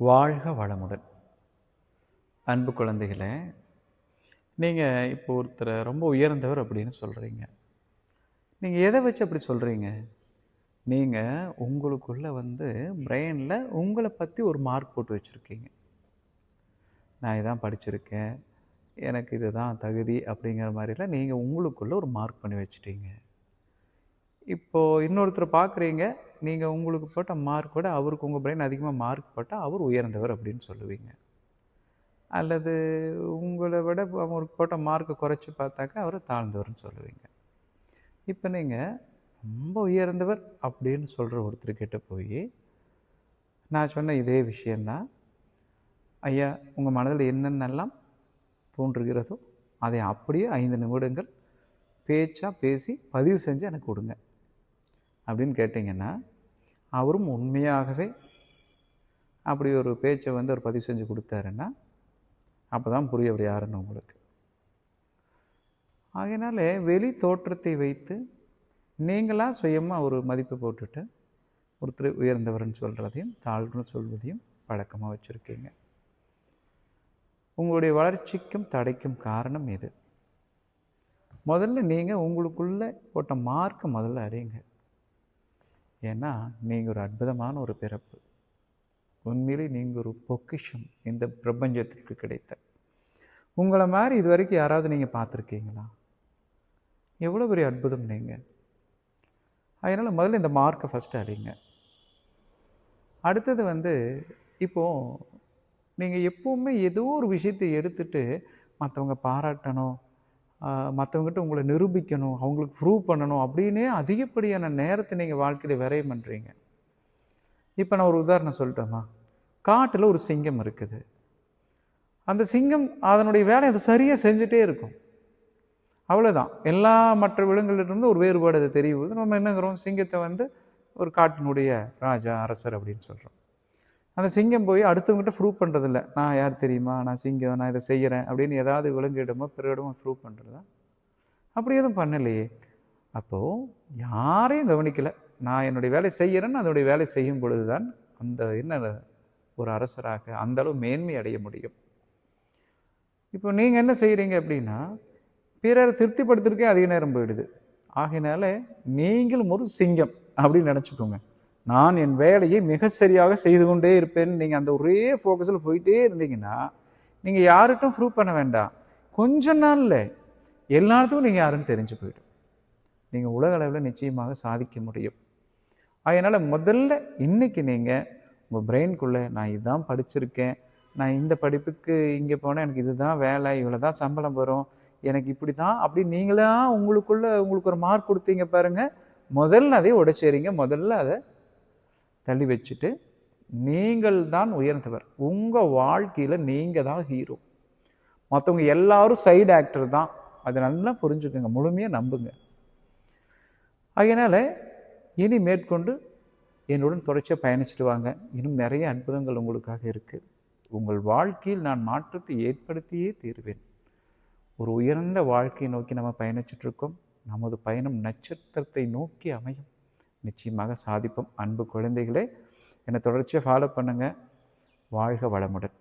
வாழ்க வளமுடன். அன்பு குழந்தைகளே, நீங்கள் இப்போ ஒருத்தரை ரொம்ப உயர்ந்தவர் அப்படின்னு சொல்கிறீங்க. நீங்கள் எதை வச்சு அப்படி சொல்கிறீங்க? நீங்கள் உங்களுக்குள்ளே பிரெயினில் உங்களை பற்றி ஒரு மார்க் போட்டு வச்சுருக்கீங்க. நான் இதான் படிச்சிருக்கேன், எனக்கு இதுதான் தகுதி அப்படிங்கிற மாதிரிலாம் நீங்கள் உங்களுக்குள்ளே ஒரு மார்க் பண்ணி வச்சுட்டீங்க. இப்போது இன்னொருத்தரை பார்க்குறீங்க, நீங்கள் உங்களுக்கு போட்ட மார்க்கோட அவருக்கு உங்கள் பிரெயின் அதிகமாக மார்க் போட்டால் அவர் உயர்ந்தவர் அப்படின்னு சொல்லுவீங்க. அல்லது உங்களை விட அவருக்கு போட்ட மார்க்கை குறைச்சி பார்த்தாக்கா அவரை தாழ்ந்தவர்னு சொல்லுவீங்க. இப்போ நீங்கள் ரொம்ப உயர்ந்தவர் அப்படின்னு சொல்கிற ஒருத்தர்கிட்ட போய் நான் சொன்ன இதே விஷயந்தான், ஐயா உங்கள் மனதில் என்னென்னலாம் தோன்றுகிறதோ அதை அப்படியே 5 நிமிடங்கள் பேச்சாக பேசி பதிவு செஞ்சு எனக்கு கொடுங்க அப்படின்னு கேட்டிங்கன்னா, அவரும் உண்மையாகவே அப்படி ஒரு பேச்சை அவர் பதிவு செஞ்சு கொடுத்தாருன்னா அப்போ தான் புரியும் அவர் யாருன்னு உங்களுக்கு. ஆகையினால வெளி தோற்றத்தை வைத்து நீங்களாக சுயமாக ஒரு மதிப்பு போட்டுட்டு ஒருத்தர் உயர்ந்தவர்னு சொல்கிறதையும் தாழ்வுன்னு சொல்வதையும் பழக்கமாக வச்சுருக்கீங்க. உங்களுடைய வளர்ச்சிக்கும் தடைக்கும் காரணம் இது. முதல்ல நீங்கள் உங்களுக்குள்ளே போட்ட மார்க்கை முதல்ல அறியுங்க. ஏன்னா நீங்கள் ஒரு அற்புதமான ஒரு பிறப்பு. உண்மையிலே நீங்கள் ஒரு பொக்கிஷம் இந்த பிரபஞ்சத்திற்கு கிடைத்த. உங்களை மாதிரி இது வரைக்கும் யாராவது நீங்கள் பார்த்துருக்கீங்களா? எவ்வளோ பெரிய அற்புதம் நீங்கள். அதனால் முதல்ல இந்த மார்க்கை ஃபஸ்ட்டு அடிங்க. அடுத்தது இப்போது நீங்கள் எப்போவுமே ஏதோ ஒரு விஷயத்தை எடுத்துகிட்டு மற்றவங்க பாராட்டணும், மற்றவங்ககிட்ட உங்களை நிரூபிக்கணும், அவங்களுக்கு ப்ரூவ் பண்ணணும் அப்படின்னே அதிகப்படியான நேரத்தை நீங்கள் வாழ்க்கையில் விரயம் பண்ணுறீங்க. இப்போ நான் ஒரு உதாரணம் சொல்லட்டோமா? காட்டில் ஒரு சிங்கம் இருக்குது. அந்த சிங்கம் அதனுடைய வேலையை அது சரியாக செஞ்சுட்டே இருக்கும். அவ்வளோதான். எல்லா மற்ற விலங்குகளிலிருந்து ஒரு வேறுபாடு அது தெரியுது. நம்ம என்னங்கிறோம், சிங்கத்தை ஒரு காட்டினுடைய ராஜா, அரசர் அப்படின்னு சொல்கிறோம். அந்த சிங்கம் போய் அடுத்தவங்ககிட்ட ப்ரூவ் பண்ணுறதில்ல. நான் யார் தெரியுமா, நான் சிங்கம், நான் இதை செய்கிறேன் அப்படின்னு ஏதாவது விலங்கிடமோ பிறரிடமோ ப்ரூவ் பண்ணுறதா? அப்படி எதுவும் பண்ணலையே. அப்போது யாரையும் கவனிக்கலை, நான் என்னுடைய வேலை செய்கிறேன்னு அதனுடைய வேலை செய்யும் பொழுது தான் அந்த ஒரு அரசராக அந்த அளவு மேன்மை அடைய முடியும். இப்போ நீங்கள் என்ன செய்கிறீங்க அப்படின்னா, பிறரை திருப்திப்படுத்துறதுக்கே அதிக நேரம் போயிடுது. ஆகையினால நீங்களும் ஒரு சிங்கம் அப்படின்னு நினச்சிக்கோங்க. நான் என் வேலையை மிக சரியாக செய்து கொண்டே இருப்பேன்னு நீங்கள் அந்த ஒரே ஃபோக்கஸில் போயிட்டே இருந்தீங்கன்னா, நீங்கள் யாருக்கும் ப்ரூவ் பண்ண வேண்டாம். கொஞ்ச நாளில் எல்லாத்துக்கும் நீங்கள் யாருன்னு தெரிஞ்சு போயிடும். நீங்கள் உலக அளவில் நிச்சயமாக சாதிக்க முடியும். அதனால் முதல்ல இன்றைக்கி நீங்கள் உங்கள் பிரெயின்குள்ளே நான் இதுதான் படிச்சிருக்கேன், நான் இந்த படிப்புக்கு இங்கே போனால் எனக்கு இதுதான் வேலை, இவ்வளோ தான் சம்பளம் வரும், எனக்கு இப்படி தான் அப்படின்னு நீங்களாக உங்களுக்கு ஒரு மார்க் கொடுத்தீங்க பாருங்கள். முதல்ல அதை உடைச்சேரிங்க. முதல்ல அதை தள்ளி வச்சுட்டு நீங்கள் தான் உயர்ந்தவர். உங்கள் வாழ்க்கையில் நீங்கள் தான் ஹீரோ. மற்றவங்க எல்லாரும் சைடு ஆக்டர் தான். அதை நல்லா புரிஞ்சுக்கோங்க, முழுமையாக நம்புங்க. அதனால் இனி மேற்கொண்டு என்னுடன் தொடர்ச்சியாக பயணிச்சுட்டு வாங்க. இன்னும் நிறைய அற்புதங்கள் உங்களுக்காக இருக்குது. உங்கள் வாழ்க்கையில் நான் மாற்றத்தை ஏற்படுத்தியே தீர்வேன். ஒரு உயர்ந்த வாழ்க்கையை நோக்கி நம்ம பயணிச்சுட்ருக்கோம். நமது பயணம் நட்சத்திரத்தை நோக்கி அமையும். நிச்சயமாக சாதிப்போம். அன்பு குழந்தைகளே, என்னை தொடர்ச்சியாக ஃபாலோ பண்ணுங்கள். வாழ்க வளமுடன்.